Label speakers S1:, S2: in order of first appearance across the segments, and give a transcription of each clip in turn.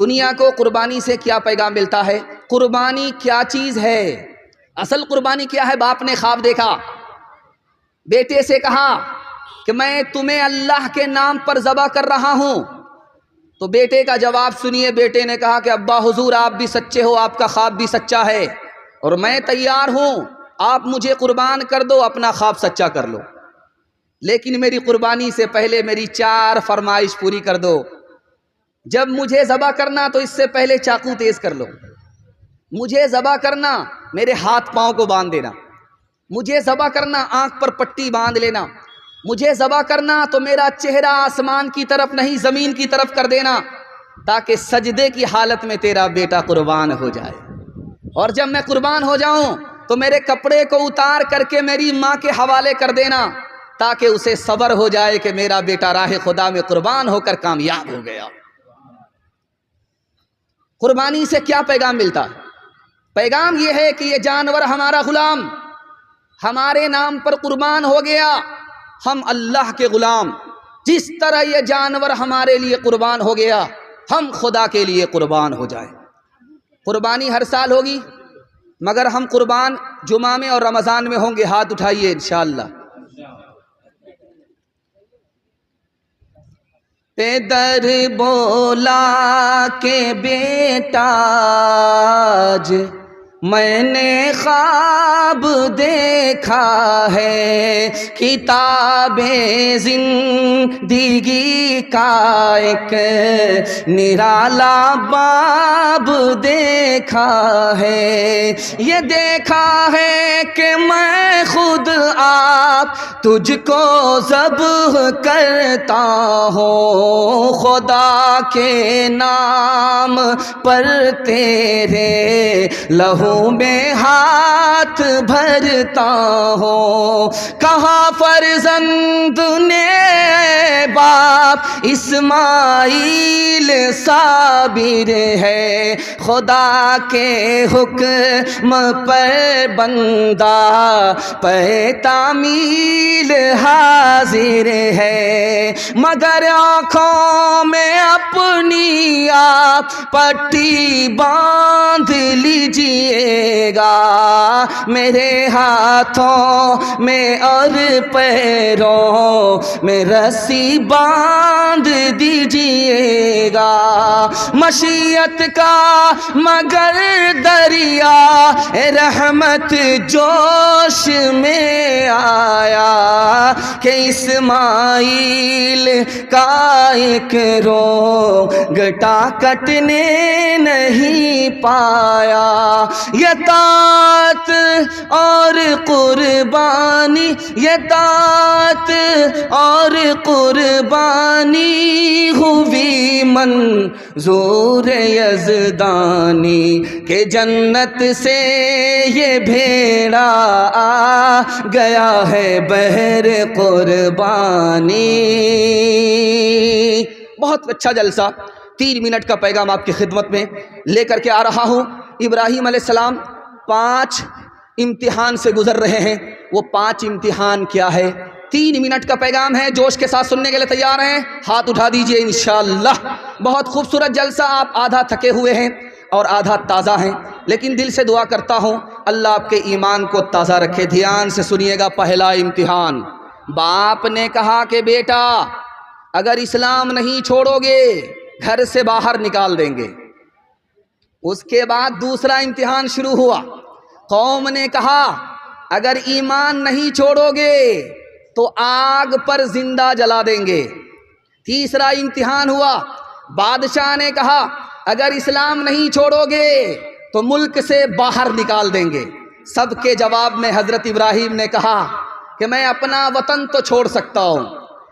S1: دنیا کو قربانی سے کیا پیغام ملتا ہے؟ قربانی کیا چیز ہے؟ اصل قربانی کیا ہے؟ باپ نے خواب دیکھا، بیٹے سے کہا کہ میں تمہیں اللہ کے نام پر ذبح کر رہا ہوں، تو بیٹے کا جواب سنیے، بیٹے نے کہا کہ ابا حضور آپ بھی سچے ہو، آپ کا خواب بھی سچا ہے اور میں تیار ہوں، آپ مجھے قربان کر دو، اپنا خواب سچا کر لو، لیکن میری قربانی سے پہلے میری 4 فرمائش پوری کر دو۔ جب مجھے ذبح کرنا تو اس سے پہلے چاقو تیز کر لو، مجھے ذبح کرنا میرے ہاتھ پاؤں کو باندھ دینا، مجھے ذبح کرنا آنکھ پر پٹی باندھ لینا، مجھے ذبح کرنا تو میرا چہرہ آسمان کی طرف نہیں زمین کی طرف کر دینا، تاکہ سجدے کی حالت میں تیرا بیٹا قربان ہو جائے، اور جب میں قربان ہو جاؤں تو میرے کپڑے کو اتار کر کے میری ماں کے حوالے کر دینا، تاکہ اسے صبر ہو جائے کہ میرا بیٹا راہ خدا میں قربان ہو کر کامیاب ہو گیا۔ قربانی سے کیا پیغام ملتا ہے؟ پیغام یہ ہے کہ یہ جانور ہمارا غلام ہمارے نام پر قربان ہو گیا، ہم اللہ کے غلام، جس طرح یہ جانور ہمارے لیے قربان ہو گیا ہم خدا کے لیے قربان ہو جائیں۔ قربانی ہر سال ہوگی، مگر ہم قربان جمعہ میں اور رمضان میں ہوں گے، ہاتھ اٹھائیے انشاءاللہ۔ پیدر بولا کہ بیٹا آج میں نے خواب دیکھا ہے، کتاب زندگی کا ایک نرالا باب دیکھا ہے، یہ دیکھا ہے کہ میں خود آپ تجھ کو ذبح کرتا ہوں، خدا کے نام پر تیرے لہو میں ہاتھ بھرتا ہوں۔ کہاں فرزند نے باپ اسماعیل صابر ہے، خدا کے حکم پر بندہ پہ تعمیل حاضر ہے، مگر آنکھوں میں اپنی آپ پٹی باندھ لیجیے گا، میرے ہاتھوں میں اور پیروں میں رسی باندھ دیجیے گا، مشیت کا مگر دریا رحمت جوش میں آیا کہ اسماعیل کا ایک رونگٹا کٹنے نہیں پایا۔ یہ طاعت اور قربانی، یہ طاعت اور قربانی ہوئی منظور یزدانی کہ جنت سے یہ بھیڑا آ گیا ہے بہر قربانی۔ بہت اچھا جلسہ، 3 منٹ کا پیغام آپ کی خدمت میں لے کر کے آ رہا ہوں۔ ابراہیم علیہ السلام 5 امتحان سے گزر رہے ہیں، وہ 5 امتحان کیا ہے؟ 3 منٹ کا پیغام ہے، جوش کے ساتھ سننے کے لیے تیار ہیں؟ ہاتھ اٹھا دیجئے انشاءاللہ۔ بہت خوبصورت جلسہ، آپ آدھا تھکے ہوئے ہیں اور آدھا تازہ ہیں، لیکن دل سے دعا کرتا ہوں اللہ آپ کے ایمان کو تازہ رکھے۔ دھیان سے سنیے گا۔ پہلا امتحان، باپ نے کہا کہ بیٹا اگر اسلام نہیں چھوڑو گے گھر سے باہر نکال دیں گے۔ اس کے بعد دوسرا امتحان شروع ہوا، قوم نے کہا اگر ایمان نہیں چھوڑو گے تو آگ پر زندہ جلا دیں گے۔ تیسرا امتحان ہوا، بادشاہ نے کہا اگر اسلام نہیں چھوڑو گے تو ملک سے باہر نکال دیں گے۔ سب کے جواب میں حضرت ابراہیم نے کہا کہ میں اپنا وطن تو چھوڑ سکتا ہوں،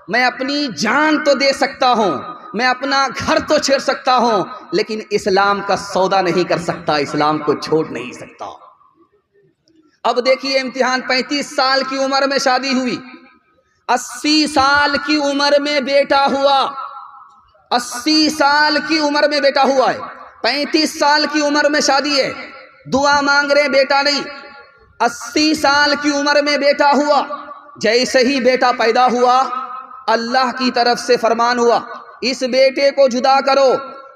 S1: میں اپنی جان تو دے سکتا ہوں، میں اپنا گھر تو چھوڑ سکتا ہوں، لیکن اسلام کا سودا نہیں کر سکتا، اسلام کو چھوڑ نہیں سکتا۔ اب دیکھیے امتحان، 35 سال کی عمر میں شادی ہوئی، 80 سال کی عمر میں بیٹا ہوا، 80 سال کی عمر میں بیٹا ہوا ہے، 35 سال کی عمر میں شادی ہے، دعا مانگ رہے بیٹا نہیں، 80 سال کی عمر میں بیٹا ہوا۔ جیسے ہی بیٹا پیدا ہوا اللہ کی طرف سے فرمان ہوا اس بیٹے کو جدا کرو،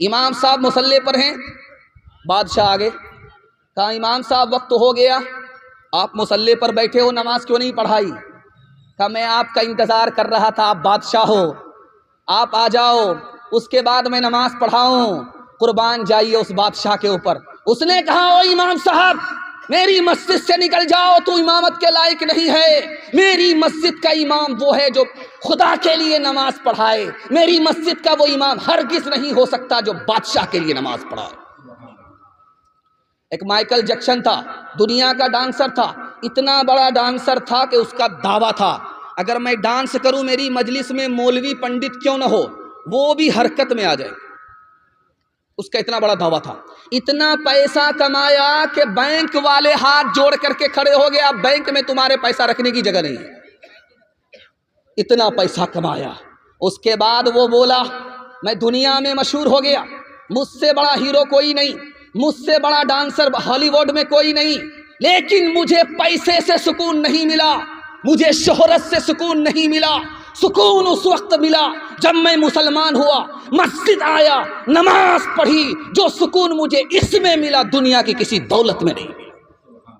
S1: امام صاحب مصلی پر ہیں، بادشاہ آگے کہا امام صاحب وقت ہو گیا، آپ مصلی پر بیٹھے ہو، نماز کیوں نہیں پڑھائی؟ کہا میں آپ کا انتظار کر رہا تھا، آپ بادشاہ ہو، آپ آ جاؤ، اس کے بعد میں نماز پڑھاؤں، قربان جائیے اس بادشاہ کے اوپر۔ اس نے کہا او امام صاحب میری مسجد سے نکل جاؤ، تو امامت کے لائق نہیں ہے، میری مسجد کا امام وہ ہے جو خدا کے لیے نماز پڑھائے، میری مسجد کا وہ امام ہرگز نہیں ہو سکتا جو بادشاہ کے لیے نماز پڑھائے۔ ایک مائیکل جیکسن تھا، دنیا کا ڈانسر تھا، اتنا بڑا ڈانسر تھا کہ اس کا دعویٰ تھا اگر میں ڈانس کروں میری مجلس میں مولوی پنڈت کیوں نہ ہو وہ بھی حرکت میں آ جائے، اس کا اتنا بڑا دعویٰ تھا۔ اتنا پیسہ کمایا کہ بینک والے ہاتھ جوڑ کر کے کھڑے ہو گئے، اب بینک میں تمہارے پیسہ رکھنے کی جگہ نہیں ہے، اتنا پیسہ کمایا۔ اس کے بعد وہ بولا میں دنیا میں مشہور ہو گیا، مجھ سے بڑا ہیرو کوئی نہیں، مجھ سے بڑا ڈانسر ہالی ووڈ میں کوئی نہیں، لیکن مجھے پیسے سے سکون نہیں ملا، مجھے شہرت سے سکون نہیں ملا، سکون اس وقت ملا جب میں مسلمان ہوا، مسجد آیا، نماز پڑھی، جو سکون مجھے اس میں ملا دنیا کی کسی دولت میں نہیں ملا۔